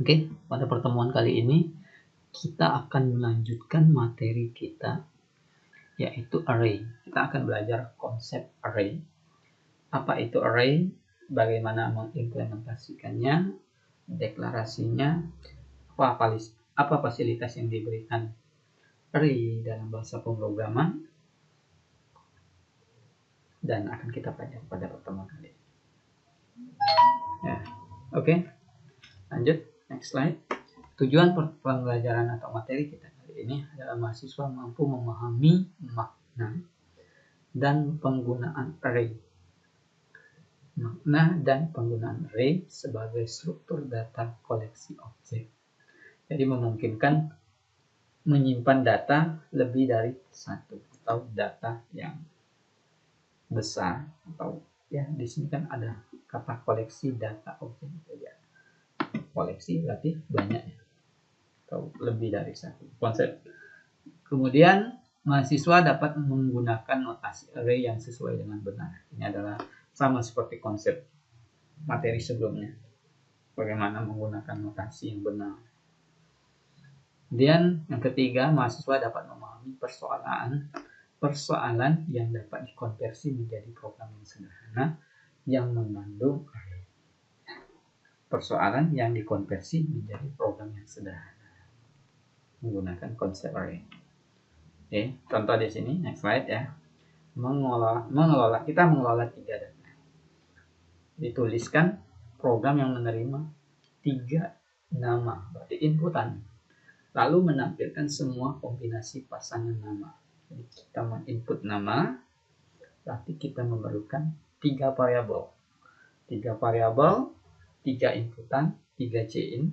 Oke, pada pertemuan kali ini kita akan melanjutkan materi kita, yaitu array. Kita akan belajar konsep array. Apa itu array? Bagaimana mengimplementasikannya, deklarasinya, apa fasilitas yang diberikan array dalam bahasa pemrograman, dan akan kita pelajari pada pertemuan kali ini. Ya, oke. Lanjut, next slide. Tujuan pembelajaran atau materi kita kali ini adalah mahasiswa mampu memahami makna dan penggunaan array. Makna dan penggunaan array sebagai struktur data koleksi objek. Jadi memungkinkan menyimpan data lebih dari satu atau data yang besar, atau ya di sini kan ada kata koleksi data objek. Koleksi berarti banyak ya, atau lebih dari satu konsep. Kemudian mahasiswa dapat menggunakan notasi array yang sesuai dengan benar. Ini adalah sama seperti konsep materi sebelumnya, bagaimana menggunakan notasi yang benar. Kemudian yang ketiga, mahasiswa dapat memahami persoalan yang dapat dikonversi menjadi program yang sederhana yang mengandung array. Persoalan yang dikonversi menjadi program yang sederhana menggunakan konsep array. Oke, contoh di sini, next slide ya. Kita mengelola 3 data. Dituliskan program yang menerima 3 nama, berarti inputan. Lalu menampilkan semua kombinasi pasangan nama. Jadi kita menginput nama, berarti kita memerlukan 3 variabel. 3 variabel, 3 inputan, 3 C-in,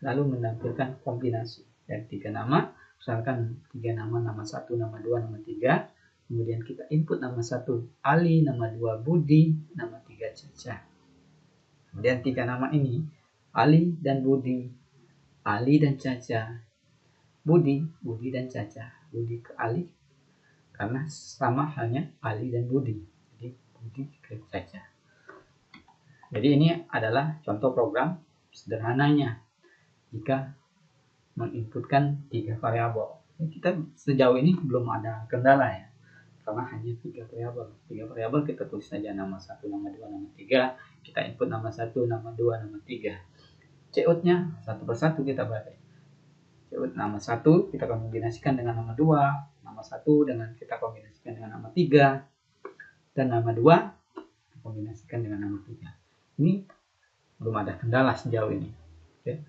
lalu menampilkan kombinasi dari 3 nama. Misalkan 3 nama, nama 1, nama 2, nama 3. Kemudian kita input nama 1 Ali, nama 2 Budi, nama 3 Caca. Kemudian 3 nama ini Ali dan Budi, Ali dan Caca, Budi dan Caca. Budi ke Ali karena sama halnya Ali dan Budi. Jadi Budi ke Caca. Jadi ini adalah contoh program sederhananya jika menginputkan 3 variabel. Kita sejauh ini belum ada kendala ya, karena hanya 3 variabel. 3 variabel kita tulis saja nama 1, nama 2, nama 3. Kita input nama 1, nama 2, nama 3. Cout-nya satu persatu kita pakai. Cout nama 1 kita kombinasikan dengan nama 2, nama 1 dengan kita kombinasikan dengan nama 3, dan nama 2 kita kombinasikan dengan nama 3. Ini belum ada kendala sejauh ini. Oke.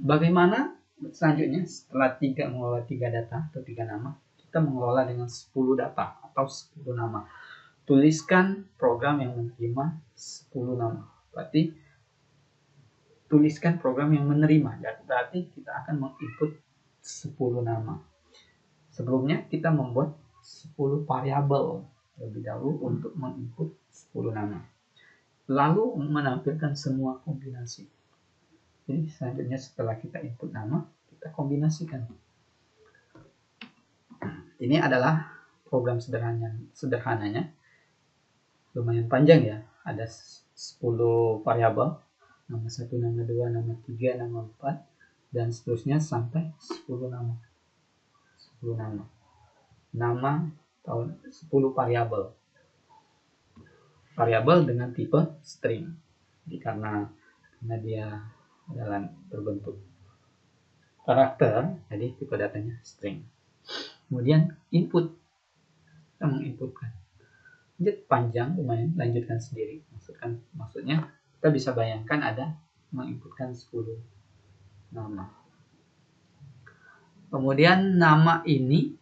Bagaimana selanjutnya setelah mengelola 3 data atau 3 nama, kita mengelola dengan 10 data atau 10 nama. Tuliskan program yang menerima 10 nama. Berarti tuliskan program yang menerima. Berarti kita akan menginput 10 nama. Sebelumnya kita membuat 10 variabel lebih dahulu untuk menginput 10 nama. Lalu menampilkan semua kombinasi. Jadi selanjutnya setelah kita input nama, kita kombinasikan. Ini adalah program sederhananya. Lumayan panjang ya. Ada 10 variabel. Nama 1, nama 2, nama 3, nama 4. Dan seterusnya sampai 10 nama. 10 nama. Nama atau 10 variabel. Variabel dengan tipe string. Jadi karena dia adalah berbentuk karakter, jadi tipe datanya string. Kemudian input, kita menginputkan. Jadi panjang lumayan, lanjutkan sendiri. Maksudnya kita bisa bayangkan ada menginputkan 10 nama. Kemudian nama ini,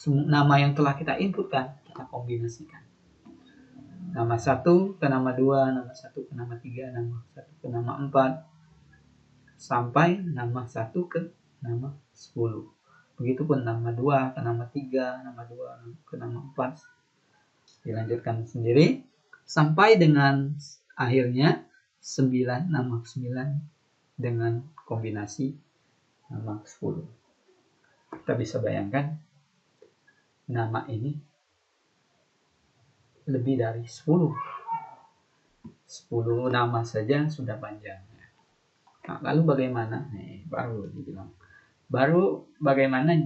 nama yang telah kita inputkan, kita kombinasikan. Nama 1 ke nama 2, nama 1 ke nama 3, nama 1 ke nama 4, sampai nama 1 ke nama 10. Begitupun nama 2 ke nama 3, nama 2 ke nama 4. Dilanjutkan sendiri sampai dengan akhirnya 9, nama 9 dengan kombinasi nama 10. Kita bisa bayangkan nama ini lebih dari 10. 10 nama saja sudah panjang. Nah, lalu bagaimana? Baru bagaimana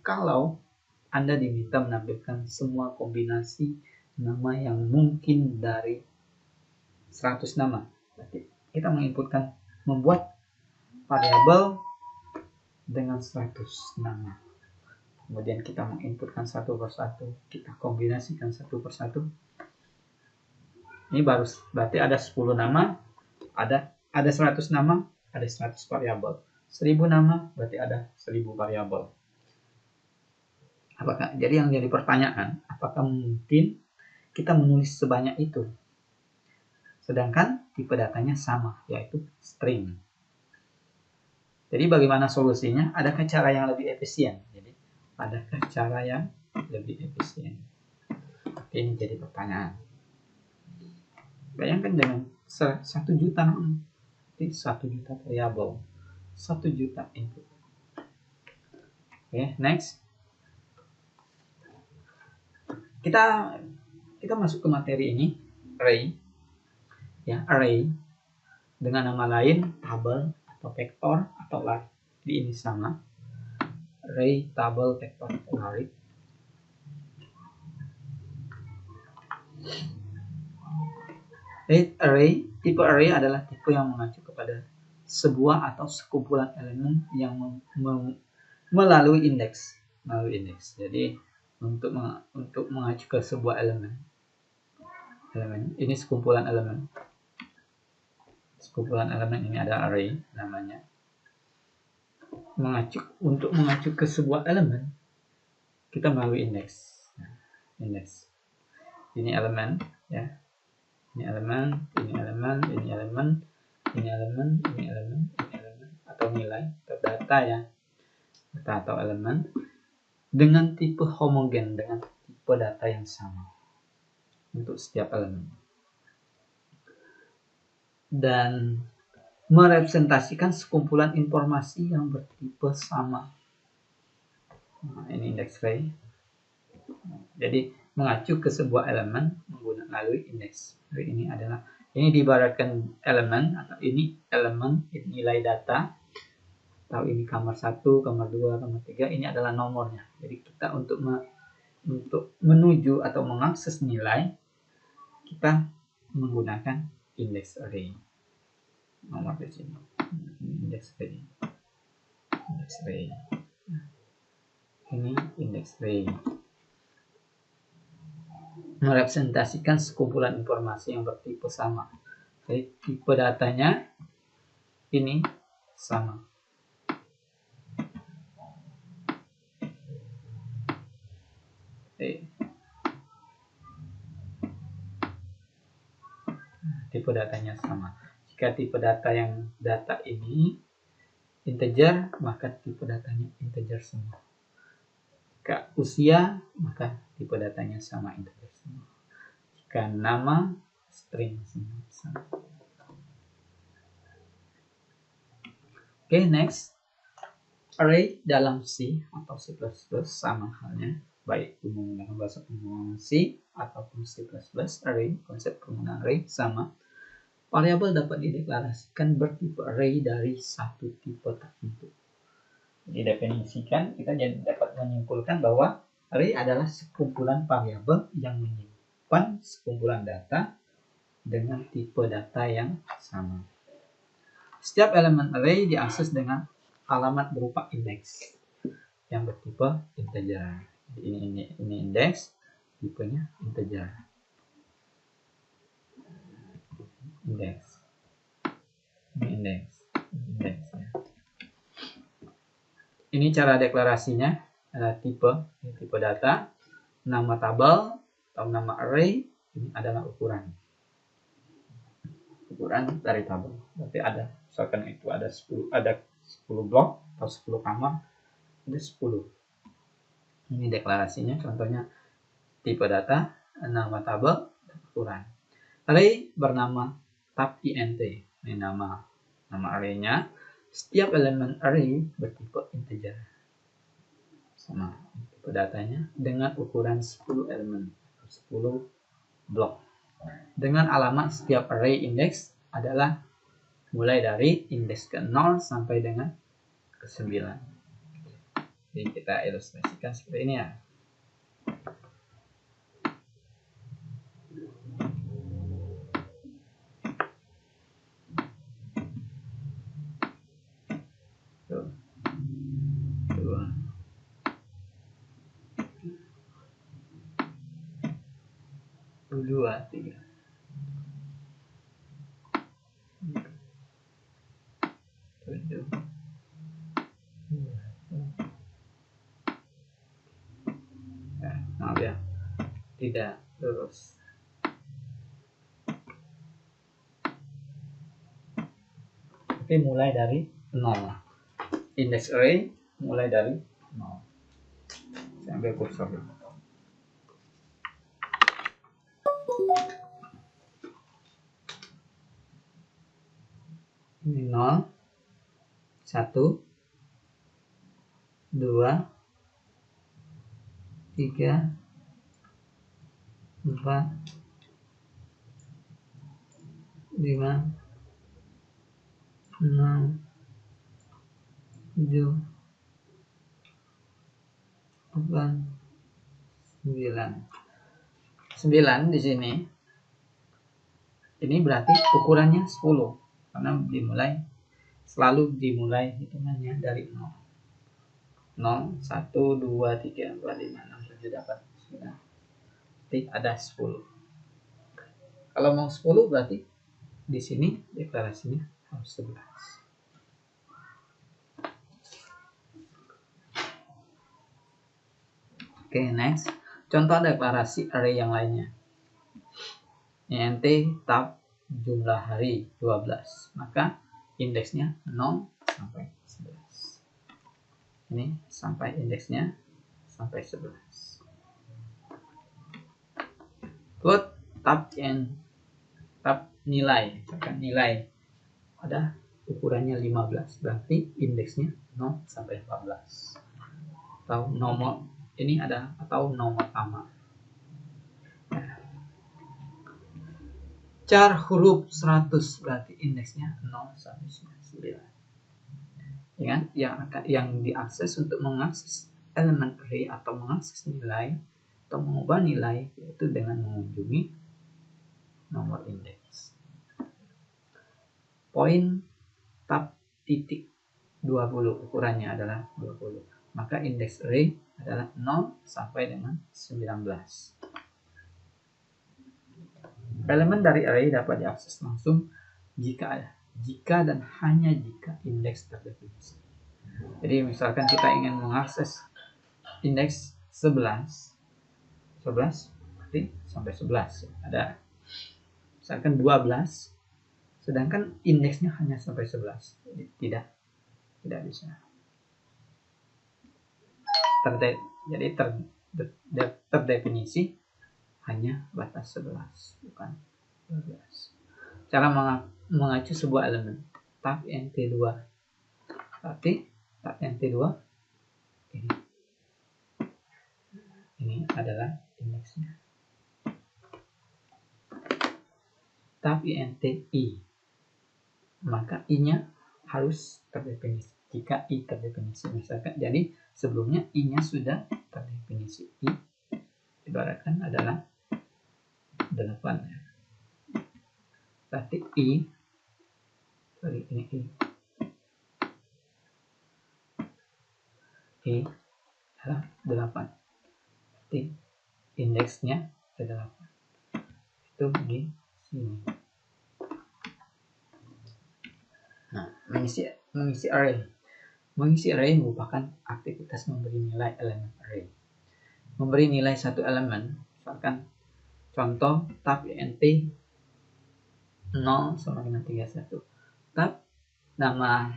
kalau Anda diminta menampilkan semua kombinasi nama yang mungkin dari 100 nama. Berarti kita membuat variabel dengan 100 nama. Kemudian kita menginputkan satu persatu, kita kombinasikan satu persatu. Ini baru berarti ada 10 nama, ada 100 nama, ada 100 variabel. 1000 nama berarti ada 1000 variabel. Jadi yang jadi pertanyaan, apakah mungkin kita menulis sebanyak itu? Sedangkan tipe datanya sama, yaitu string. Jadi bagaimana solusinya? Adakah cara yang lebih efisien? Adakah cara yang lebih efisien? Ini jadi pertanyaan. Bayangkan dengan 1 juta nama, 1 juta variabel, 1 juta input. Oke, next. Kita masuk ke materi ini, array. Ya, array dengan nama lain tabel atau vektor atau lari. Ini sama. Array, tabel, vektor, atau lari. Tipe array adalah tipe yang mengacu kepada sebuah atau sekumpulan elemen yang melalui indeks. Jadi untuk mengacu ke sebuah elemen ini sekumpulan elemen ini ada array namanya. Untuk mengacu ke sebuah elemen kita melalui indeks. Ini elemen, ya. Ini elemen atau nilai atau data, ya. Data atau elemen dengan tipe homogen, dengan tipe data yang sama untuk setiap elemen. Dan merepresentasikan sekumpulan informasi yang bertipe sama. Nah, ini indeks array. Jadi mengacu ke sebuah elemen melalui indeks. Ini diibaratkan elemen, atau ini elemen, ini nilai data, atau ini kamar 1, kamar 2, kamar 3, ini adalah nomornya. Jadi kita untuk menuju atau mengakses nilai, kita menggunakan indeks array. Nomor di sini. Indeks array. Ini indeks array. Merepresentasikan sekumpulan informasi yang bertipe sama. Jadi tipe datanya ini sama. Tipe datanya sama. Jika tipe data ini integer, maka tipe datanya integer semua. Jika usia, maka tipe datanya sama, integer semua. Jika nama, string semua sama. Oke, next. Array dalam C atau C++ sama halnya, baik menggunakan bahasa pemrograman C ataupun C++. Array, konsep penggunaan array sama. Variabel dapat dideklarasikan bertipe array dari satu tipe tertentu. Didefinisikan, kita dapat menyimpulkan bahwa array adalah sekumpulan variabel yang menyimpan sekumpulan data dengan tipe data yang sama. Setiap elemen array diakses dengan alamat berupa indeks yang bertipe integer. Ini indeks, tipenya integer. Indeks. Ya. Ini cara deklarasinya, tipe data, nama tabel atau nama array, ini adalah ukuran dari tabel. Berarti ada, misalkan itu ada 10 blok atau 10 kamar, ada 10. Ini deklarasinya, contohnya tipe data, nama tabel, dan ukuran. Array bernama tab int, ini nama arraynya. Setiap elemen array bertipe integer sama tipe datanya dengan ukuran 10 elemen, 10 blok. dengan alamat setiap array indeks adalah mulai dari indeks ke-0 sampai dengan ke-9. Jadi kita ilustrasikan seperti ini ya. Tuh. 2, 3. Maaf ya, tidak lurus. Oke, mulai dari 0. Index array mulai dari 0. Saya ambil kursor dulu. Ini 0, 1, 2, 3, 4, 5, 6, 7, 8, 9. 9 di sini. Ini berarti ukurannya 10 karena selalu dimulai hitungannya dari 0. 0, 1, 2, 3, 4, 5, 6, 7, 8, 9. Berarti ada 10. Kalau mau 10 berarti di sini deklarasinya harus 11. Oke, next. Contoh deklarasi array yang lainnya. int tab jumlah hari 12. Maka indeksnya 0 sampai 11. Ini sampai indeksnya sampai 11. Put tab nilai. Misalkan nilai ada ukurannya 15. Berarti indeksnya 0 sampai 14. Atau nomor ini ada atau nomor tamat. Char huruf 100 berarti indeksnya 0 sampai 9. Ya kan? Yang diakses untuk mengakses elemen array atau mengakses nilai atau mengubah nilai yaitu dengan mengunjungi nomor indeks. Poin tab titik 20 ukurannya adalah 20. Maka indeks array adalah 0 sampai dengan 19. Elemen dari array dapat diakses langsung jika dan hanya jika indeks terdefinisi. Jadi misalkan kita ingin mengakses indeks 11 berarti sampai 11 ada. Misalkan 12 sedangkan indeksnya hanya sampai 11. Jadi tidak bisa. Jadi terdefinisi hanya batas 11 bukan 12. Cara mengacu sebuah elemen tab nt2. Berarti tab nt2 ini adalah indeksnya. Tab int i. Maka i-nya harus terdefinisi. Jika i terdefinisi misalkan, jadi sebelumnya i-nya sudah terdefinisi. I ibaratkan adalah 8 ya. Berarti ini I adalah 8. Berarti indeksnya adalah 8. Itu di sini. Nah, mengisi array. Mengisi array merupakan aktivitas memberi nilai elemen array. Memberi nilai satu elemen, misalkan contoh tab int 0 sama dengan 31. Tab nama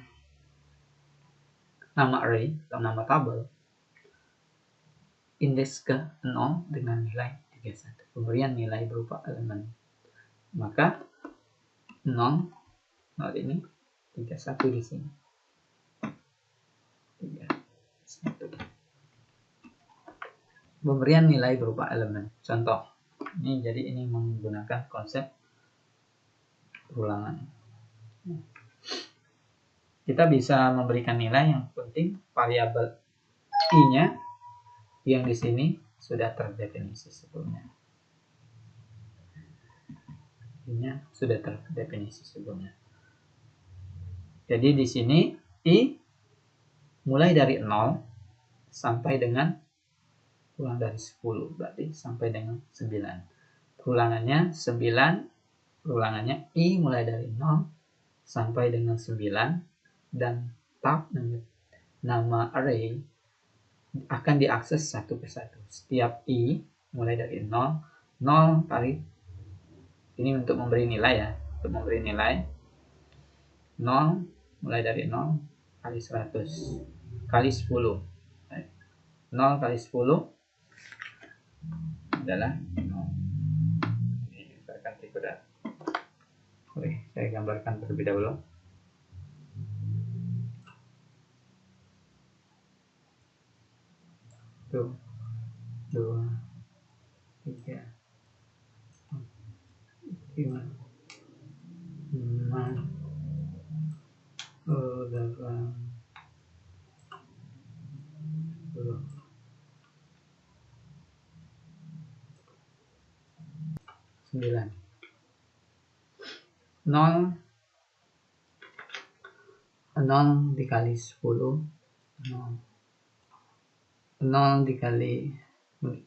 array atau nama tabel indeks ke 0 dengan nilai 31. Pemberian nilai berupa elemen. Maka 0 ini 31 di sini. 31. Pemberian nilai berupa elemen. Contoh Ini jadi ini menggunakan konsep ulangan. Kita bisa memberikan nilai, yang penting variabel i-nya yang di sini sudah terdefinisi sebelumnya. I-nya sudah terdefinisi sebelumnya. Jadi di sini i mulai dari 0 sampai dengan kurang dari 10, berarti sampai dengan 9. Perulangannya 9, perulangannya i mulai dari 0 sampai dengan 9, dan tab nama array akan diakses satu persatu. Setiap i mulai dari 0 kali, ini untuk memberi nilai ya, untuk memberi nilai 0 mulai dari 0 kali 100 kali 10. 0 kali 10 adalah 0. Ini gambarkan berikutnya. Oke, saya gambarkan terlebih dahulu. Tuh, 2, 3, 5, 6, 8, 10, 9. 0 dikali 10, 0 dikali,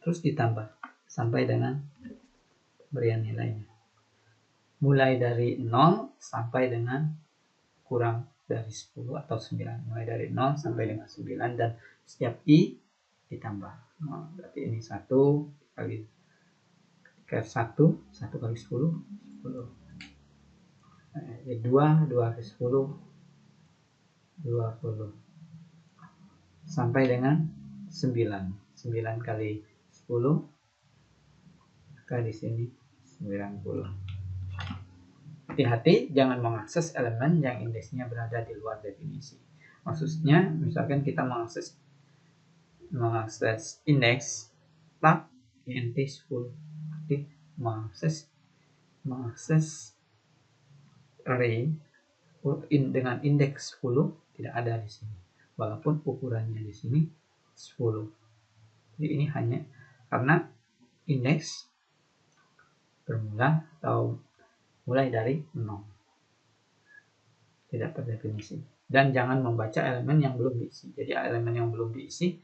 terus ditambah sampai dengan pemberian nilainya. Mulai dari 0 sampai dengan kurang dari 10 atau 9. Mulai dari 0 sampai dengan 9, dan setiap i ditambah. Berarti ini 1 kali 1 kali 10, 10. 2 kali 10, 20. Sampai dengan 9 kali 10, maka di sini 90. Hati-hati jangan mengakses elemen yang indeksnya berada di luar definisi. Maksudnya misalkan kita mengakses indeks tab int 10, jadi mengakses array dengan indeks 10 tidak ada di sini, walaupun ukurannya di sini 10. Jadi ini hanya karena indeks bermula atau mulai dari 0, tidak terdefinisi. Dan jangan membaca elemen yang belum diisi. Jadi elemen yang belum diisi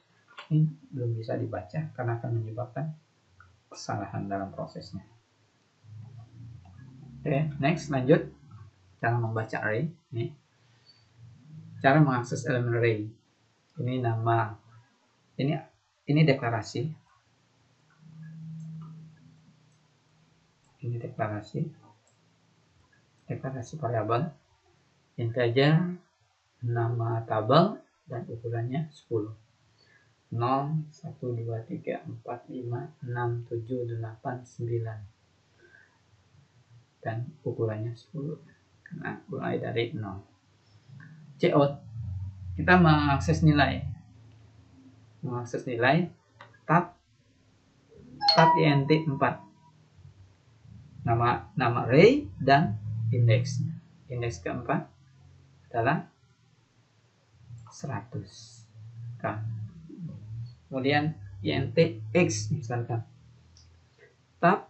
ini belum bisa dibaca karena akan menyebabkan kesalahan dalam prosesnya. Oke, next, lanjut. Cara membaca array. Ini cara mengakses elemen array. Ini nama, ini deklarasi. Ini deklarasi variabel, integer, nama tabel, dan ukurannya 10. 0, 1, 2, 3, 4, 5, 6, 7, 8, 9. Dan ukurannya 10. Karena mulai dari 0. Cout, kita mengakses nilai. Tab int 4. Nama array dan indeks. Indeks keempat adalah 100. Kemudian int x misalkan. Tab,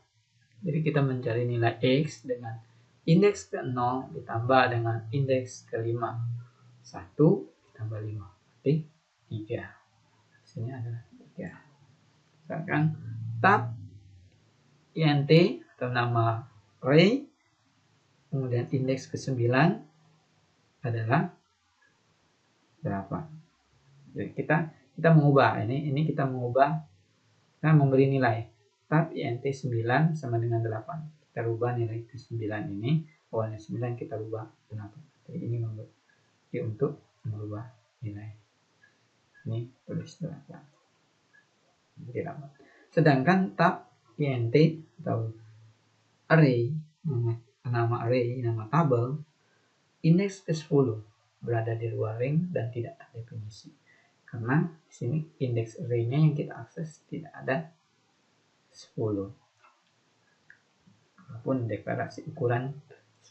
jadi kita mencari nilai x dengan indeks ke-0 ditambah dengan indeks ke-5. 1 ditambah 5 berarti 3. Sini adalah 3. Misalkan tab int atau nama array, kemudian indeks ke-9 adalah berapa? Jadi kita mengubah ini kita mengubah, kita memberi nilai tab int 9 sama dengan 8. Kita rubah nilai ke-9 ini, awalnya 9 kita rubah 8. Jadi ini untuk merubah nilai. Ini tulis 8. Sedangkan tab int atau array, nama array, nama tabel, indeks ke-10 berada di luar ring dan tidak terdefinisi. Karena di sini indeks array-nya yang kita akses tidak ada 10. Walaupun deklarasi ukuran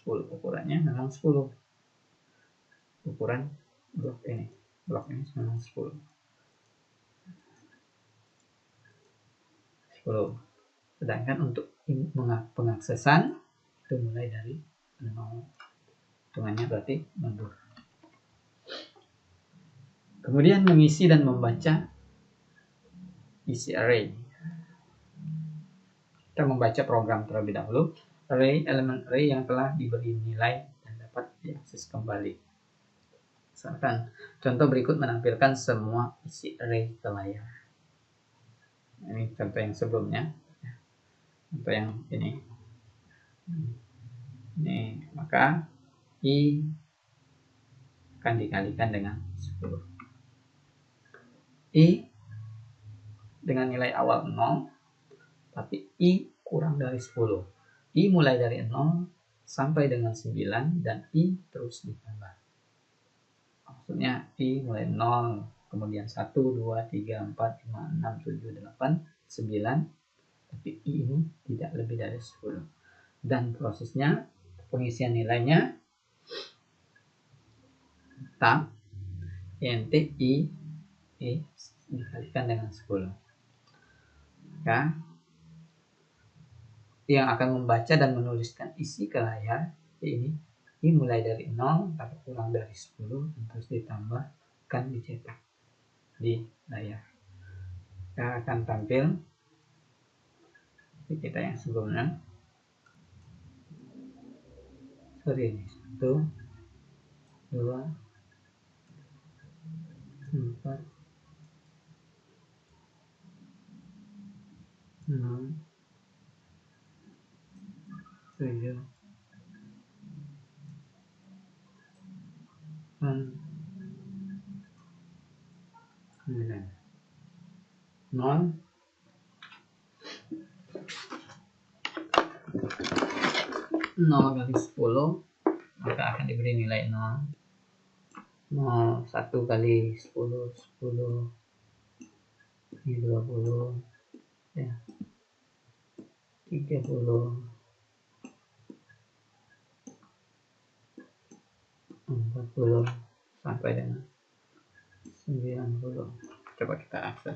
10, ukurannya memang 10. Ukuran blok ini memang 10. Sedangkan untuk pengaksesan itu mulai dari 0. Hitungannya berarti mundur. Kemudian mengisi dan membaca isi array. Kita membaca program terlebih dahulu. Elemen array yang telah diberi nilai dan dapat diakses kembali. Misalkan contoh berikut menampilkan semua isi array ke layar. Ini contoh yang sebelumnya. Contoh yang ini. Maka I akan dikalikan dengan 10. I dengan nilai awal 0, tapi I kurang dari 10. I mulai dari 0 sampai dengan 9 dan I terus ditambah. Maksudnya I mulai 0, kemudian 1, 2, 3, 4, 5, 6, 7, 8, 9, tapi I ini tidak lebih dari 10. Dan prosesnya pengisian nilainya tab int I dikalikan dengan 10. Maka yang akan membaca dan menuliskan isi ke layar ini mulai dari 0 tapi kurang dari 10 terus ditambahkan dicetak di layar. Kita akan tampil di kita yang sebelumnya. Ini 1, 2, 4, 6, 7, 8, 9, 0, 0 kali 10 maka akan diberi nilai 0. 1 kali 10, 10, ini 20, ya, 30, 40 sampai dengan 90. Coba kita akses.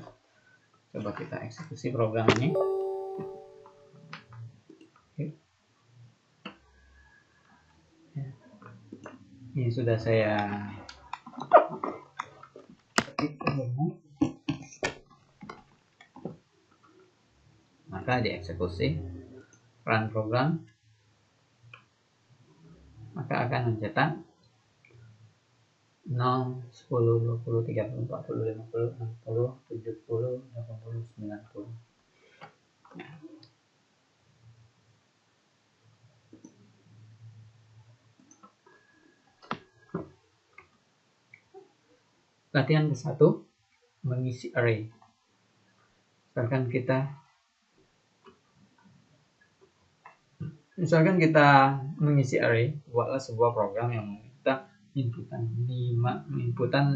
Coba kita eksekusi program ini. Oke. Ya. Ini sudah saya ketik programnya. Maka dieksekusi, run program, maka akan mencetak 0, 10, 20, 30, 40, 50, 60, 70, 80, 90. Latihan ke-1, mengisi array. Misalkan kita mengisi array, buatlah sebuah program yang meminta inputan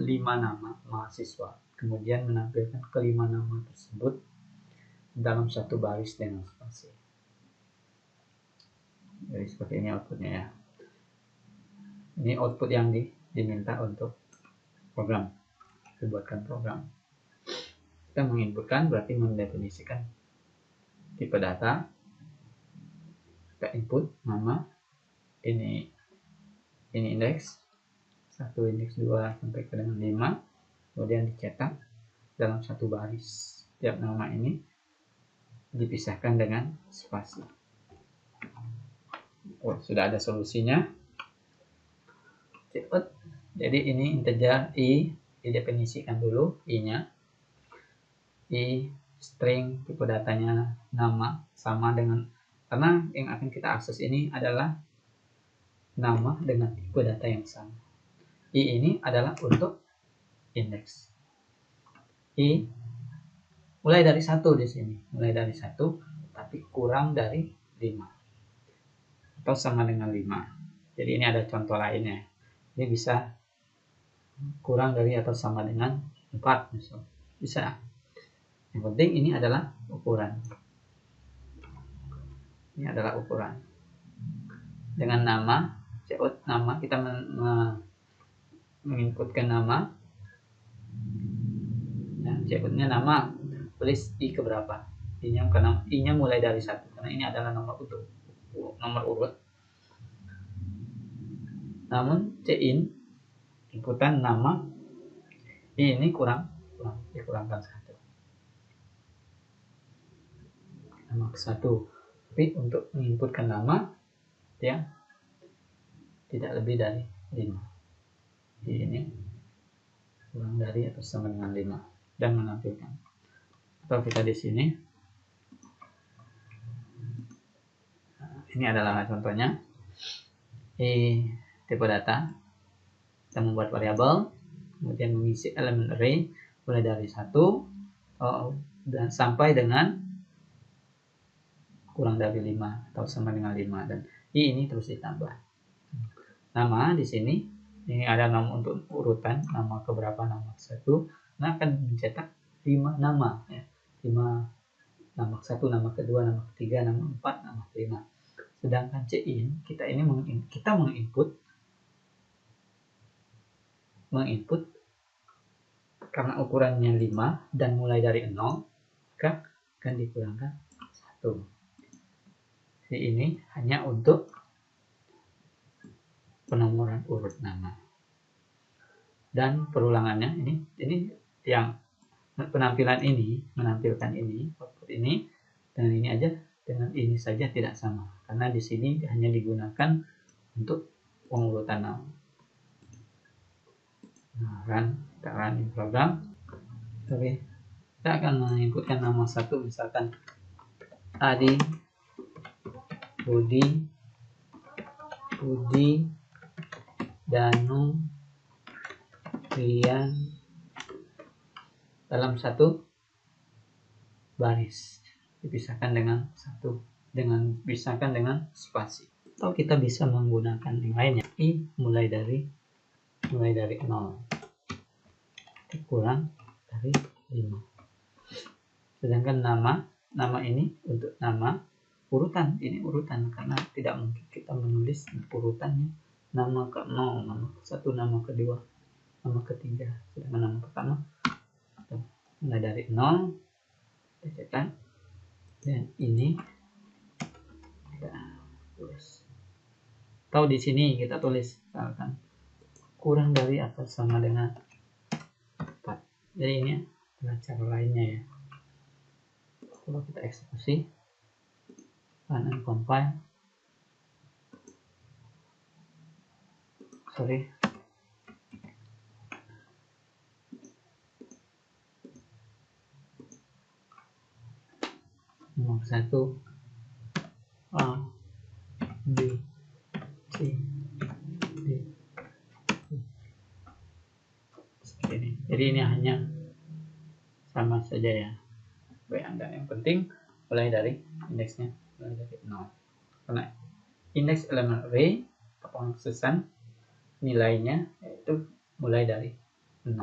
5 nama mahasiswa, kemudian menampilkan kelima nama tersebut dalam satu baris dengan spasi. Jadi seperti ini outputnya ya. Ini output yang diminta untuk program. Dibuatkan program. Kita menginputkan berarti mendefinisikan tipe data. Kita input nama, ini indeks 1, indeks 2 sampai ke dengan 5, kemudian dicetak dalam satu baris. Tiap nama ini dipisahkan dengan spasi. Sudah ada solusinya. Cepat. Jadi ini integer I didefinisikan dulu I-nya. I string tipe datanya nama sama dengan, karena yang akan kita akses ini adalah nama dengan tipe data yang sama. I ini adalah untuk indeks. I mulai dari 1 di sini, mulai dari 1 tapi kurang dari 5 atau sama dengan 5. Jadi ini ada contoh lainnya. Ini bisa kurang dari atau sama dengan 4 misal. Bisa. Yang penting ini adalah ukuran. Ini adalah ukuran. Dengan nama, cout nama, kita menginputkan nama. Nah, coutnya nama, tulis I keberapa. I-nya mulai dari 1 karena ini adalah nomor urut. Namun C-in inputan nama ini dikurangkan 1. Nama ke 1. Tapi untuk menginputkan nama dia tidak lebih dari 5. Jadi ini kurang dari atau sama dengan 5 dan menampilkan. Atau kita di sini. Ini adalah contohnya. Tipe data. Kita membuat variabel, kemudian mengisi elemen array mulai dari 1 dan sampai dengan kurang dari 5 atau sama dengan 5, dan ini terus ditambah. Nama di sini ini ada nama untuk urutan, nama keberapa, nama ke 1. Nah, akan mencetak 5 nama ya. 5 nama ke 1, nama kedua, nama ketiga, nama 4, nama ke-5. Sedangkan C-in kita menginput karena ukurannya 5 dan mulai dari 0, maka akan dikurangkan 1. Jadi ini hanya untuk penomoran urut nama. Dan perulangannya ini yang penampilan ini menampilkan ini, output ini, dan ini aja dengan ini saja tidak sama karena di sini hanya digunakan untuk pengurutan nama. Nah, kita run program. Oke, kita akan menginputkan nama 1, misalkan Adi, Budi, Danu, Rian dalam 1 baris, dipisahkan dengan spasi. Atau kita bisa menggunakan yang lainnya. I mulai dari 0 kurang dari 5. Sedangkan nama ini untuk nama urutan, ini urutan karena tidak mungkin kita menulis urutannya nama ke 0, nama ke 1, nama kedua, nama ketiga. Sedangkan nama pertama mulai dari 0 kita, dan ini kita tulis. Atau di sini kita tulis misalkan kurang dari atau sama dengan 4. Jadi ini adalah cara lainnya ya. Kalau kita eksekusi, run and compile. Nomor 1 A, B, C, D. Seperti ini. Jadi ini hanya sama saja ya. Anda yang penting mulai dari indeksnya mulai dari 0. Karena indeks elemen array pengaksesan nilainya yaitu mulai dari 0.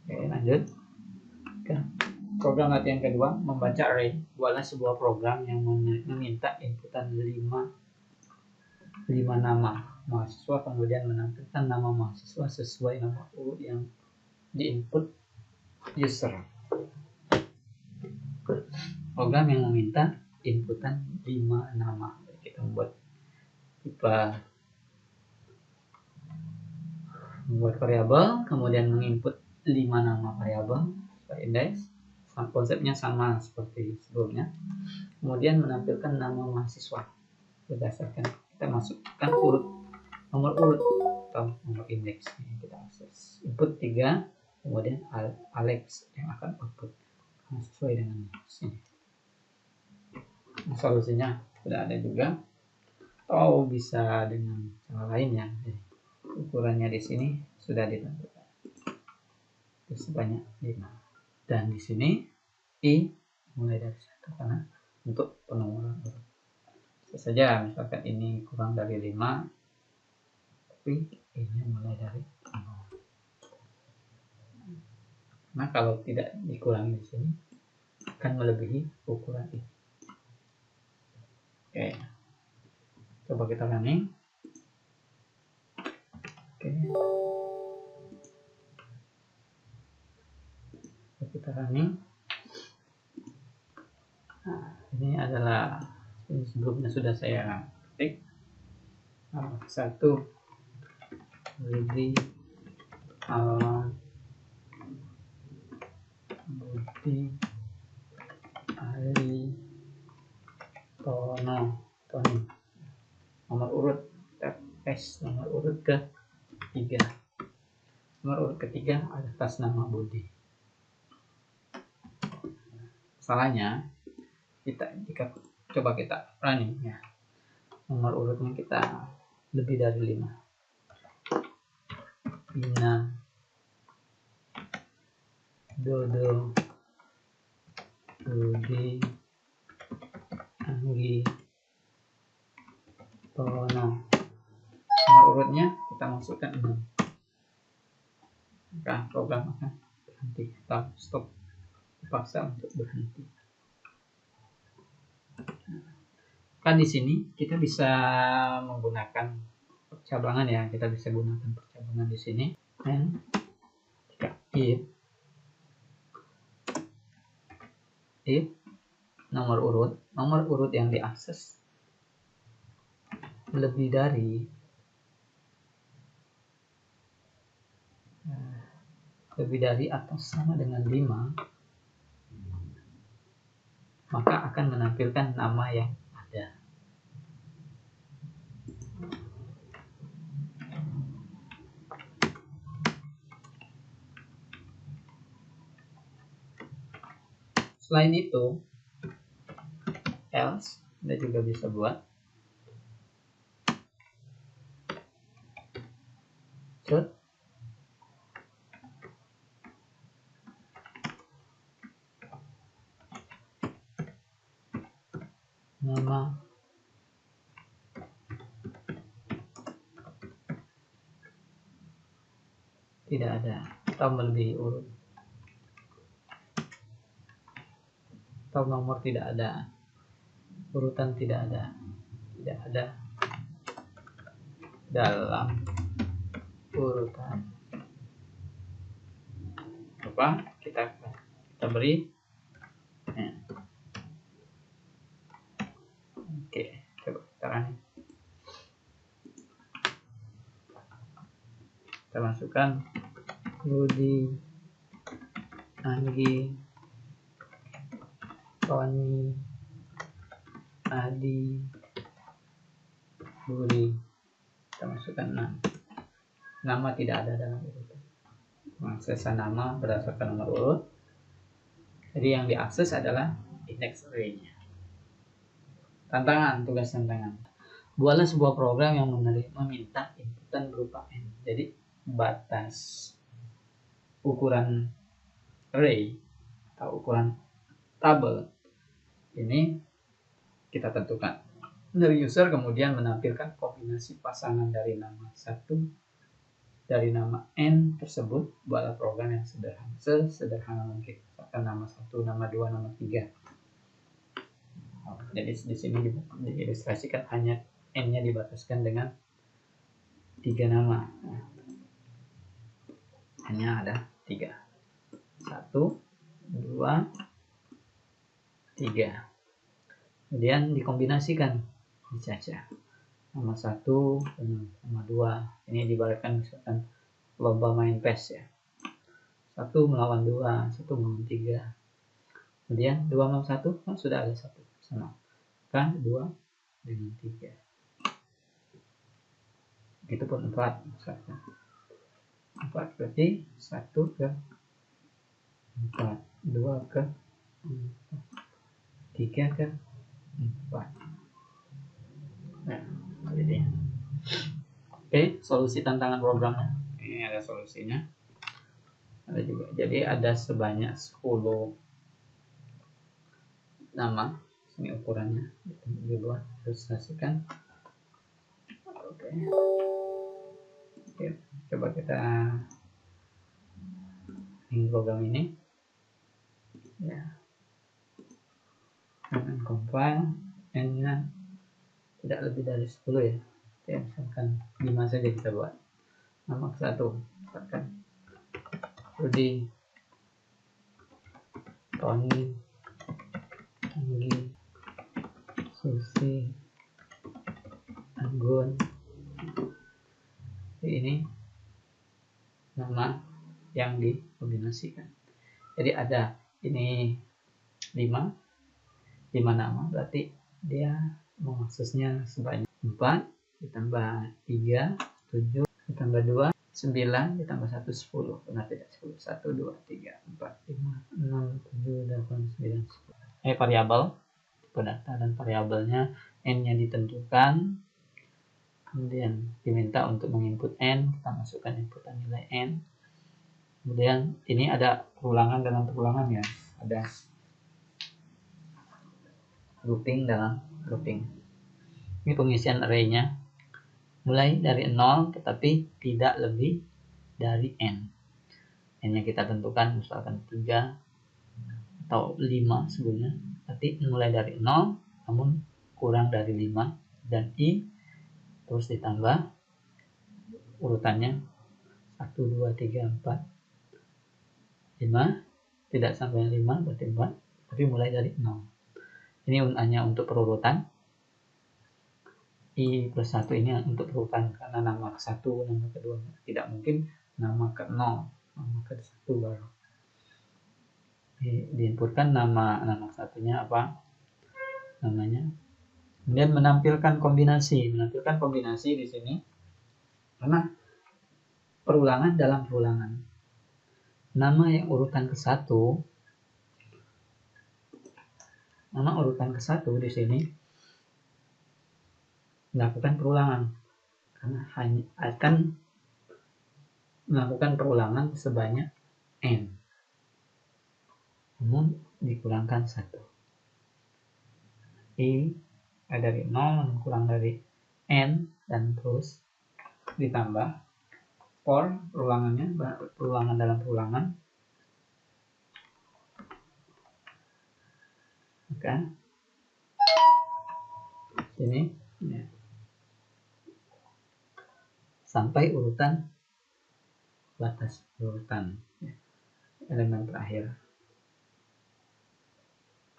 Oke, lanjut ke program latihan kedua, membaca array. Buatlah sebuah program yang meminta inputan 5 nama mahasiswa, kemudian menampilkan nama mahasiswa sesuai nomor urut yang diinput user. Program yang meminta inputan 5 nama. Kita membuat variabel, kemudian menginput 5 nama variabel indeks. Konsepnya sama seperti sebelumnya. Kemudian menampilkan nama mahasiswa berdasarkan kita masukkan nomor urut atau nomor indeks. Kita akses input 3, kemudian Alex yang akan output sesuai dengan sini. Solusinya sudah ada juga, atau bisa dengan cara lainnya. Ukurannya di sini sudah ditentukan sebanyak 5, dan di sini I mulai dari 1 karena untuk penomoran urut. Bisa saja misalkan ini kurang dari 5, tapi ini mulai dari 0. Nah, kalau tidak dikurangi di sini akan melebihi ukuran ini. Oke, coba kita running. Oke, kita running. Nah, ini adalah sebelumnya sudah saya ketik. Satu Budi Budi Ali Tony nomor urut S, nomor urut ketiga. Nomor urut ketiga atas nama Budi. Salahnya jika coba kita running ya, nomor urutnya kita lebih dari 5. Ina, Dodo, Budi, Anggi, Tono. Nomor urutnya kita masukkan 6. Maka program akan berhenti atau stop, dipaksa untuk berhenti. Kan di sini kita bisa menggunakan percabangan ya, kita bisa gunakan percabangan di sini. Dan jika if nomor urut yang diakses lebih dari atau sama dengan 5, maka akan menampilkan nama yang ada. Selain itu, else Anda juga bisa buat should nama tidak ada atau melebihi urut, atau nomor tidak ada, urutan tidak ada dalam urutan. Apa kita beri ya. Oke, coba kita running. Kita masukkan Budi, Anggi, Tony, Adi, Budi. Kita masukkan 6. Nama tidak ada dalam urutan. Mengakses nama berdasarkan nomor urut. Jadi yang diakses adalah index array-nya. Tugas tantangan. Buatlah sebuah program yang meminta inputan berupa n. Jadi batas ukuran array atau ukuran tabel ini kita tentukan. Dari user kemudian menampilkan kombinasi pasangan dari nama n tersebut. Buatlah program yang sesederhana mungkin. Misalkan nama 1, nama 2, nama 3. Jadi di sini diilustrasikan hanya n-nya dibataskan dengan 3 nama. Hanya ada 3. 1, 2, 3. Kemudian dikombinasikan saja. Nama 1 dengan nama 2. Ini dibaratkan misalkan lomba main PES ya. 1 melawan 2, 1 melawan 3. Kemudian 2 melawan 1 kan sudah ada 1 sama. Kan 2 dengan 3. Itu pun 4 misalkan. 4 berarti 1 ke 4, 2 ke 4, 3 ke 4. Nah, jadi oke, solusi tantangan programnya. Ini ada solusinya. Ada juga. Jadi ada sebanyak 10 nama. Ini ukurannya. Dibuat, ilustrasikan. Oke. Oke, coba kita program ini. Ya. Dengan compile n-nya tidak lebih dari 10 ya. Ya, misalkan 5 saja kita buat. Nama ke-1 misalkan Rudi, Tony, Anggi, Susi, Anggun. Ini nama yang dikombinasikan. Jadi ada ini 5 nama, berarti dia mengaksesnya sebanyak 4 ditambah 3 7 ditambah 2 9 ditambah 1 10. Benar tidak? 10. 1 2 3 4 5 6 7 8 9 10. Variabel tipe data dan variabelnya n-nya ditentukan. Kemudian diminta untuk menginput n, kita masukkan inputan nilai n. Kemudian ini ada perulangan dalam perulangan ya, ada grouping dalam grouping. Ini pengisian array-nya mulai dari 0 tetapi tidak lebih dari n. N-nya kita tentukan misalkan 3 atau 5 sebelumnya, berarti mulai dari 0 namun kurang dari 5, dan i terus ditambah urutannya 1 2 3 4 5, tidak sampai 5 berarti 4, tapi mulai dari 0. Ini hanya untuk perurutan. I plus 1 ini untuk perurutan karena nama ke-1, nama kedua. Tidak mungkin nama ke-0, nama ke-1 baru. Diinputkan nama satunya apa namanya. Kemudian menampilkan kombinasi. Menampilkan kombinasi di sini karena perulangan dalam perulangan. Nama yang urutan ke-1, nama urutan ke-1 di sini melakukan perulangan karena hanya akan melakukan perulangan sebanyak n, namun dikurangkan 1. I dari 0 kurang dari n dan terus ditambah for perulangannya, perulangan dalam perulangan, maka ini ya, sampai urutan batas urutan ya, elemen terakhir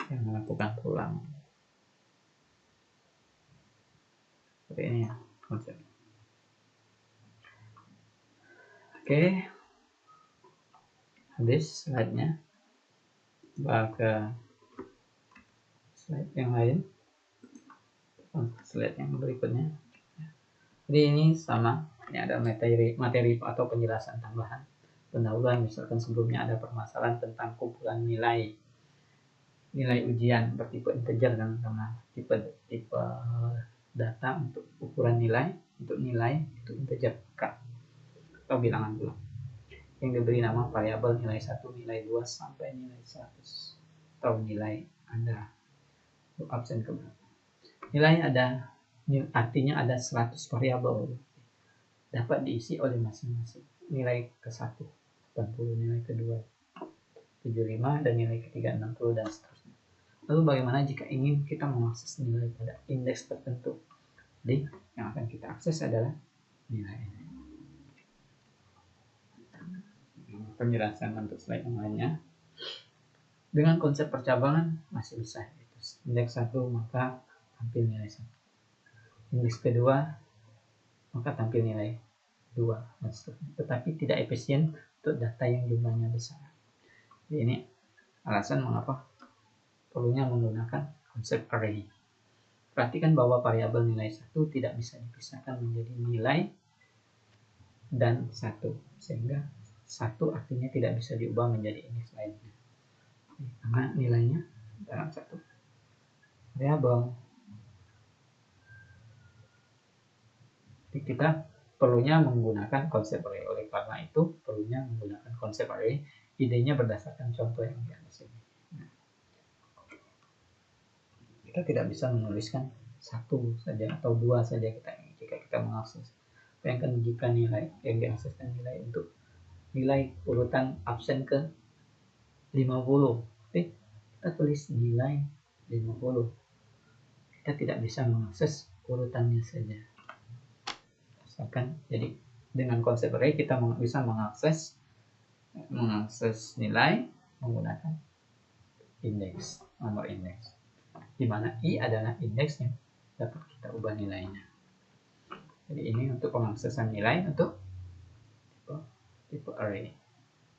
yang melakukan perulangan. Seperti ini ya konsepnya. Oke, habis slide-nya. Bawa ke slide yang lain, slide yang berikutnya. Jadi ini sama, ini ada materi atau penjelasan tambahan pendahuluan. Misalkan sebelumnya ada permasalahan tentang kumpulan nilai ujian bertipe integer dan sama tipe data untuk ukuran nilai, untuk nilai itu integer k atau bilangan bulat yang diberi nama variabel nilai 1, nilai 2 sampai nilai 100 atau nilai Anda absen keberapa. Nilai ada, artinya ada 100 variabel dapat diisi oleh masing-masing. Nilai ke-1 80, nilai kedua 75, dan nilai ketiga 60 dan seterusnya. Lalu bagaimana jika ingin kita mengakses nilai pada indeks tertentu? Jadi yang akan kita akses adalah nilai ini. Penjelasan untuk slide yang lainnya. Dengan konsep percabangan masih bisa. Indeks 1 maka tampil nilai 1. Indeks kedua maka tampil nilai 2 dan seterusnya. Tetapi tidak efisien untuk data yang jumlahnya besar. Jadi ini alasan mengapa perlunya menggunakan konsep array. Perhatikan bahwa variabel nilai 1 tidak bisa dipisahkan menjadi nilai dan 1, sehingga 1 artinya tidak bisa diubah menjadi indeks lainnya karena nilainya dalam 1 variabel. Jadi kita perlunya menggunakan konsep array. Oleh karena itu perlunya menggunakan konsep array. Idenya berdasarkan contoh yang di atas ini. Kita tidak bisa menuliskan 1 saja atau 2 saja jika kita mengakses. Bayangkan jika nilai yang diakseskan nilai untuk nilai urutan absen ke 50, kita tulis nilai 50. Kita tidak bisa mengakses urutannya saja. Misalkan, jadi dengan konsep array kita bisa mengakses nilai menggunakan indeks, nomor indeks, di mana i adalah indeksnya, dapat kita ubah nilainya. Jadi ini untuk pengaksesan nilai untuk tipe array,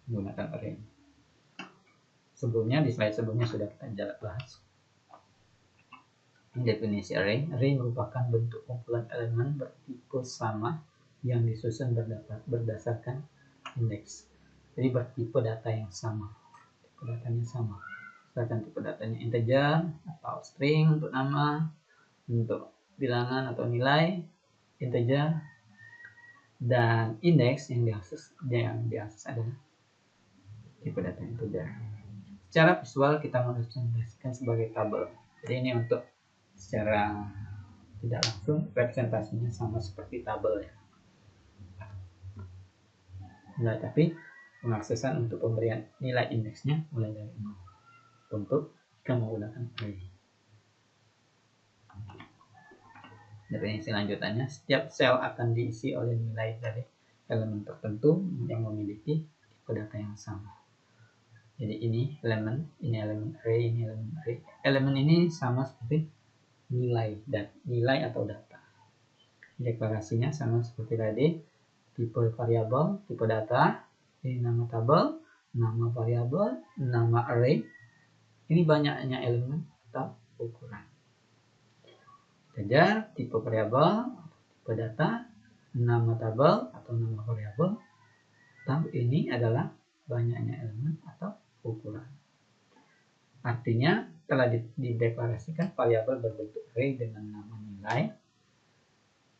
menggunakan array. Sebelumnya, di slide sebelumnya sudah kita bahas definisi array. Array merupakan bentuk kumpulan elemen bertipe sama yang disusun berdasarkan indeks. Jadi bertipe data yang sama, tipe datanya sama. Misalkan tipe datanya integer atau string untuk nama, untuk bilangan atau nilai integer, dan indeks yang diakses adalah tipe data integer. Secara visual kita merepresentasikan sebagai tabel. Jadi ini untuk secara tidak langsung representasinya sama seperti tabel ya. Nah, tapi pengaksesan untuk pemberian nilai indeksnya mulai dari 0 untuk jika menggunakan array. Definisi lanjutannya, setiap sel akan diisi oleh nilai dari elemen tertentu yang memiliki tipe data yang sama. Jadi ini elemen array, ini elemen array. Elemen ini sama seperti nilai atau data. Deklarasinya sama seperti tadi, tipe variabel, tipe data, ini nama tabel, nama variabel, nama array. Ini banyaknya elemen atau ukuran. Integer, tipe variabel, tipe data, nama tabel atau nama variabel. Atau ini adalah banyaknya elemen atau ukuran. Artinya telah dideklarasikan variabel berbentuk array dengan nama nilai,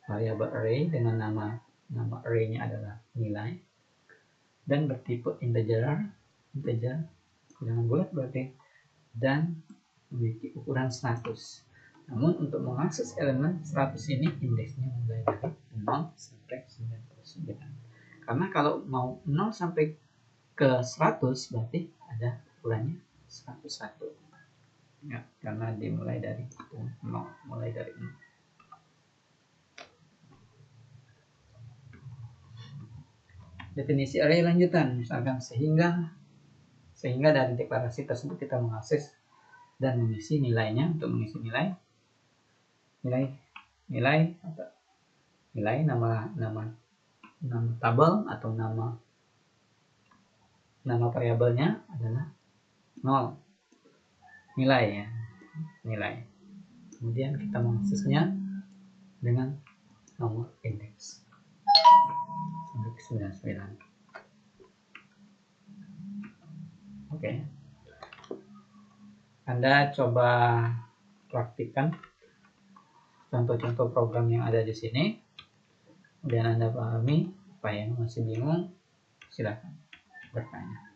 variabel array dengan nama array-nya adalah nilai, dan bertipe integer bilangan bulat berarti, dan memiliki ukuran 100. Namun untuk mengakses elemen 100 ini indeksnya mulai dari 0 sampai 99. Karena kalau mau 0 sampai ke 100 berarti ada ukurannya 101. Ya, karena dimulai dari 0, mulai dari 0. Definisi array lanjutan, misalkan sehingga dari deklarasi tersebut kita mengakses dan mengisi nilainya. Untuk mengisi nilai nama tabel atau nama variabelnya adalah 0, nilai. Kemudian kita mengaksesnya dengan nomor indeks sampai ke 99. Oke. Anda coba praktikkan contoh-contoh program yang ada di sini. Kemudian Anda pahami, apa yang masih bingung, silakan bertanya.